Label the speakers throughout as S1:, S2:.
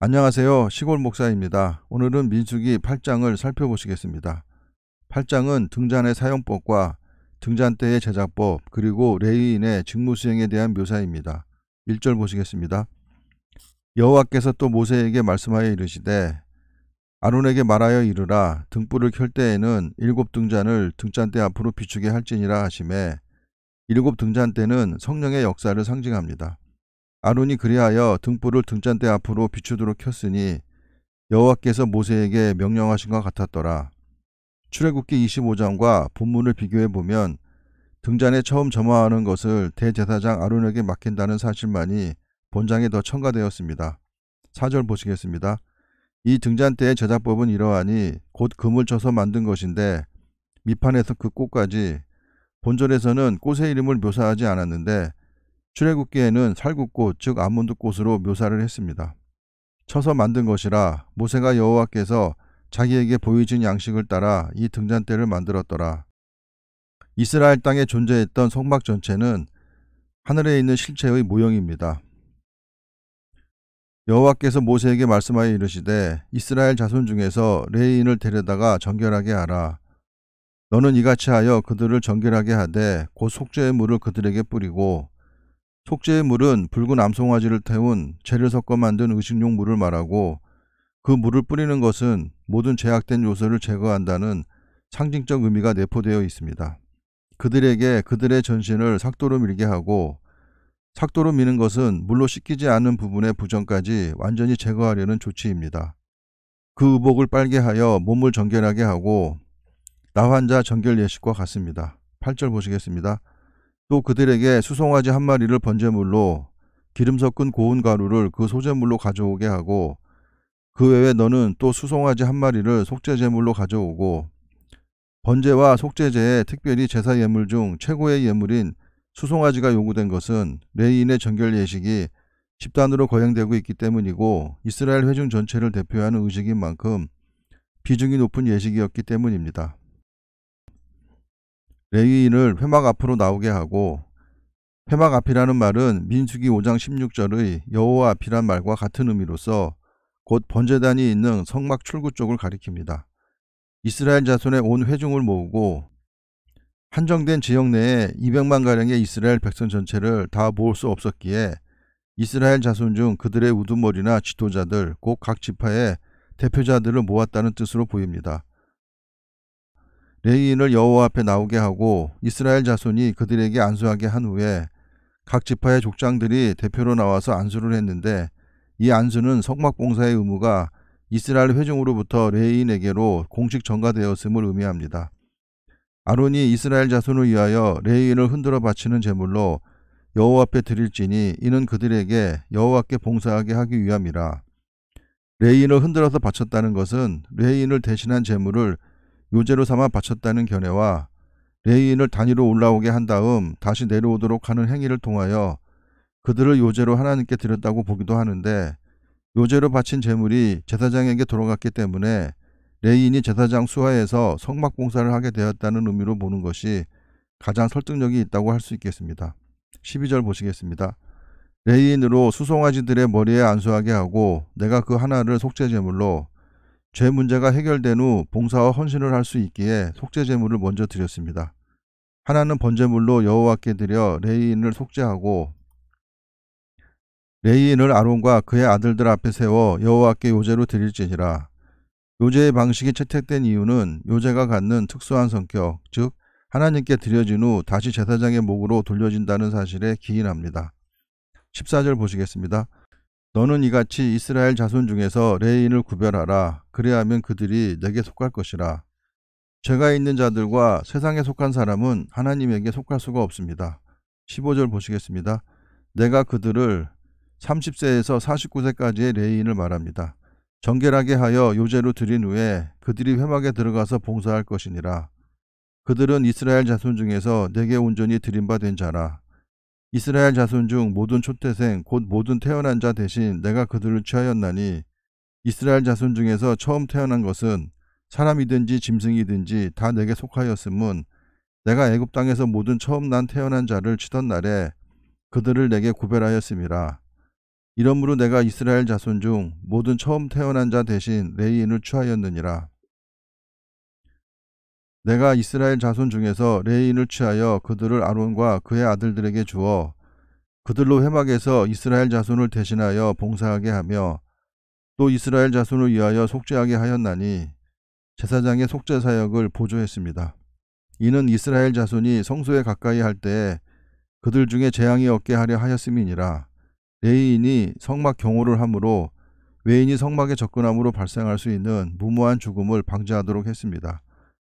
S1: 안녕하세요. 시골 목사입니다. 오늘은 민수기 8장을 살펴보시겠습니다. 8장은 등잔의 사용법과 등잔 때의 제작법 그리고 레위인의 직무 수행에 대한 묘사입니다. 1절 보시겠습니다. 여호와께서 또 모세에게 말씀하여 이르시되 아론에게 말하여 이르라 등불을 켤 때에는 7 등잔을 등잔대 앞으로 비추게 할지니라 하시매 7 등잔대는 성령의 역사를 상징합니다. 아론이 그리하여 등불을 등잔대 앞으로 비추도록 켰으니 여호와께서 모세에게 명령하신 것 같았더라. 출애굽기 25장과 본문을 비교해 보면 등잔에 처음 점화하는 것을 대제사장 아론에게 맡긴다는 사실만이 본장에 더 첨가되었습니다. 4절 보시겠습니다. 이 등잔대의 제작법은 이러하니 곧 금을 쳐서 만든 것인데 밑판에서 그 꽃까지, 본절에서는 꽃의 이름을 묘사하지 않았는데 출애굽기에는 살구꽃 즉 아몬드 꽃으로 묘사를 했습니다. 쳐서 만든 것이라 모세가 여호와께서 자기에게 보이신 양식을 따라 이 등잔대를 만들었더라. 이스라엘 땅에 존재했던 성막 전체는 하늘에 있는 실체의 모형입니다. 여호와께서 모세에게 말씀하여 이르시되 이스라엘 자손 중에서 레위인을 데려다가 정결하게 하라. 너는 이같이 하여 그들을 정결하게 하되 곧 속죄의 물을 그들에게 뿌리고, 속죄의 물은 붉은 암송아지를 태운 재를 섞어 만든 의식용 물을 말하고, 그 물을 뿌리는 것은 모든 죄악된 요소를 제거한다는 상징적 의미가 내포되어 있습니다. 그들에게 그들의 전신을 삭도로 밀게 하고, 삭도로 미는 것은 물로 씻기지 않은 부분의 부정까지 완전히 제거하려는 조치입니다. 그 의복을 빨게 하여 몸을 정결하게 하고 나환자 정결 예식과 같습니다. 8절 보시겠습니다. 또 그들에게 수송아지 한 마리를 번제물로 기름 섞은 고운 가루를 그 소제물로 가져오게 하고, 그 외에 너는 또 수송아지 한 마리를 속죄제물로 가져오고, 번제와 속죄제에 특별히 제사 예물 중 최고의 예물인 수송아지가 요구된 것은 레위인의 정결 예식이 집단으로 거행되고 있기 때문이고 이스라엘 회중 전체를 대표하는 의식인 만큼 비중이 높은 예식이었기 때문입니다. 레위인을 회막 앞으로 나오게 하고, 회막 앞이라는 말은 민수기 5장 16절의 여호와 앞이란 말과 같은 의미로서 곧 번제단이 있는 성막 출구 쪽을 가리킵니다. 이스라엘 자손의 온 회중을 모으고 한정된 지역 내에 200만가량의 이스라엘 백성 전체를 다 모을 수 없었기에 이스라엘 자손 중 그들의 우두머리나 지도자들 곧 각 지파의 대표자들을 모았다는 뜻으로 보입니다. 레위인을 여호와 앞에 나오게 하고 이스라엘 자손이 그들에게 안수하게 한 후에 각 지파의 족장들이 대표로 나와서 안수를 했는데, 이 안수는 성막 봉사의 의무가 이스라엘 회중으로부터 레위인에게로 공식 전가되었음을 의미합니다. 아론이 이스라엘 자손을 위하여 레위인을 흔들어 바치는 제물로 여호와 앞에 드릴지니 이는 그들에게 여호와께 봉사하게 하기 위함이라. 레위인을 흔들어서 바쳤다는 것은 레위인을 대신한 제물을 요제로 삼아 바쳤다는 견해와 레위인을 단위로 올라오게 한 다음 다시 내려오도록 하는 행위를 통하여 그들을 요제로 하나님께 드렸다고 보기도 하는데, 요제로 바친 제물이 제사장에게 돌아갔기 때문에 레위인이 제사장 수하에서 성막 봉사를 하게 되었다는 의미로 보는 것이 가장 설득력이 있다고 할 수 있겠습니다. 12절 보시겠습니다. 레위인으로 수송아지들의 머리에 안수하게 하고 내가 그 하나를 속죄제물로, 죄 문제가 해결된 후 봉사와 헌신을 할 수 있기에 속죄제물을 먼저 드렸습니다. 하나는 번제물로 여호와께 드려 레위인을 속죄하고, 레위인을 아론과 그의 아들들 앞에 세워 여호와께 요제로 드릴지니라. 요제의 방식이 채택된 이유는 요제가 갖는 특수한 성격, 즉 하나님께 드려진 후 다시 제사장의 목으로 돌려진다는 사실에 기인합니다. 14절 보시겠습니다. 너는 이같이 이스라엘 자손 중에서 레위인을 구별하라. 그래야면 그들이 내게 속할 것이라. 죄가 있는 자들과 세상에 속한 사람은 하나님에게 속할 수가 없습니다. 15절 보시겠습니다. 내가 그들을 30세에서 49세까지의 레위인을 말합니다. 정결하게 하여 요제로 드린 후에 그들이 회막에 들어가서 봉사할 것이니라. 그들은 이스라엘 자손 중에서 내게 온전히 드림받은 자라. 이스라엘 자손 중 모든 초태생 곧 모든 태어난 자 대신 내가 그들을 취하였나니, 이스라엘 자손 중에서 처음 태어난 것은 사람이든지 짐승이든지 다 내게 속하였음은 내가 애굽 땅에서 모든 처음 난 태어난 자를 치던 날에 그들을 내게 구별하였음이라. 이러므로 내가 이스라엘 자손 중 모든 처음 태어난 자 대신 레위인을 취하였느니라. 내가 이스라엘 자손 중에서 레위인을 취하여 그들을 아론과 그의 아들들에게 주어 그들로 회막에서 이스라엘 자손을 대신하여 봉사하게 하며 또 이스라엘 자손을 위하여 속죄하게 하였나니 제사장의 속죄 사역을 보조했습니다. 이는 이스라엘 자손이 성소에 가까이 할 때에 그들 중에 재앙이 없게 하려 하였음이니라. 레위인이 성막 경호를 하므로 외인이 성막에 접근함으로 발생할 수 있는 무모한 죽음을 방지하도록 했습니다.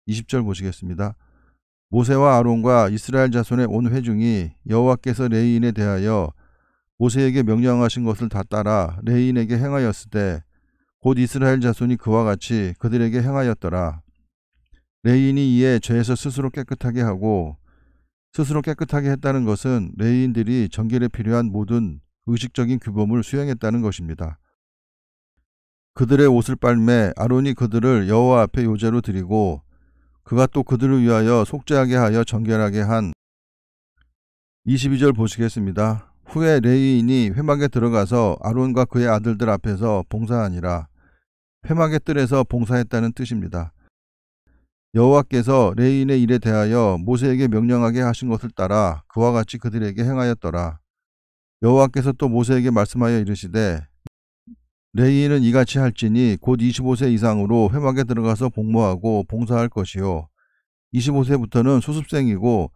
S1: 20절 보시겠습니다. 모세와 아론과 이스라엘 자손의 온 회중이 여호와께서 레위인에 대하여 모세에게 명령하신 것을 다 따라 레위인에게 행하였을 때 곧 이스라엘 자손이 그와 같이 그들에게 행하였더라. 레위인이 이에 죄에서 스스로 깨끗하게 하고, 스스로 깨끗하게 했다는 것은 레위인들이 정결에 필요한 모든 의식적인 규범을 수행했다는 것입니다. 그들의 옷을 빨매 아론이 그들을 여호와 앞에 요제로 드리고 그가 또 그들을 위하여 속죄하게 하여 정결하게 한 22절 보시겠습니다. 후에 레위인이 회막에 들어가서 아론과 그의 아들들 앞에서 봉사하니라. 회막의 뜰에서 봉사했다는 뜻입니다. 여호와께서 레위인의 일에 대하여 모세에게 명령하게 하신 것을 따라 그와 같이 그들에게 행하였더라. 여호와께서 또 모세에게 말씀하여 이르시되 레위인은 이같이 할지니 곧 25세 이상으로 회막에 들어가서 복무하고 봉사할 것이요 25세부터는 수습생이고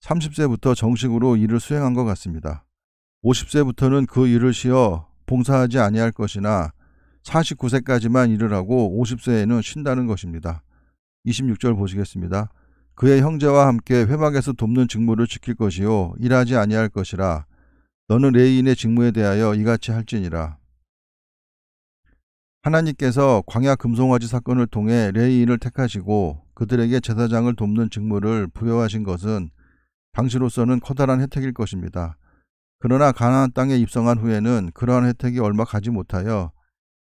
S1: 30세부터 정식으로 일을 수행한 것 같습니다. 50세부터는 그 일을 쉬어 봉사하지 아니할 것이나 49세까지만 일을 하고 50세에는 쉰다는 것입니다. 26절 보시겠습니다. 그의 형제와 함께 회막에서 돕는 직무를 지킬 것이요 일하지 아니할 것이라. 너는 레위인의 직무에 대하여 이같이 할지니라. 하나님께서 광야 금송아지 사건을 통해 레위인을 택하시고 그들에게 제사장을 돕는 직무를 부여하신 것은 당시로서는 커다란 혜택일 것입니다. 그러나 가나안 땅에 입성한 후에는 그러한 혜택이 얼마 가지 못하여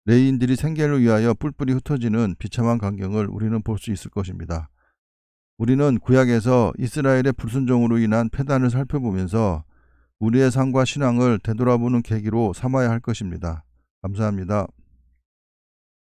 S1: 레위인들이 생계를 위하여 뿔뿔이 흩어지는 비참한 광경을 우리는 볼 수 있을 것입니다. 우리는 구약에서 이스라엘의 불순종으로 인한 패단을 살펴보면서 우리의 삶과 신앙을 되돌아보는 계기로 삼아야 할 것입니다. 감사합니다.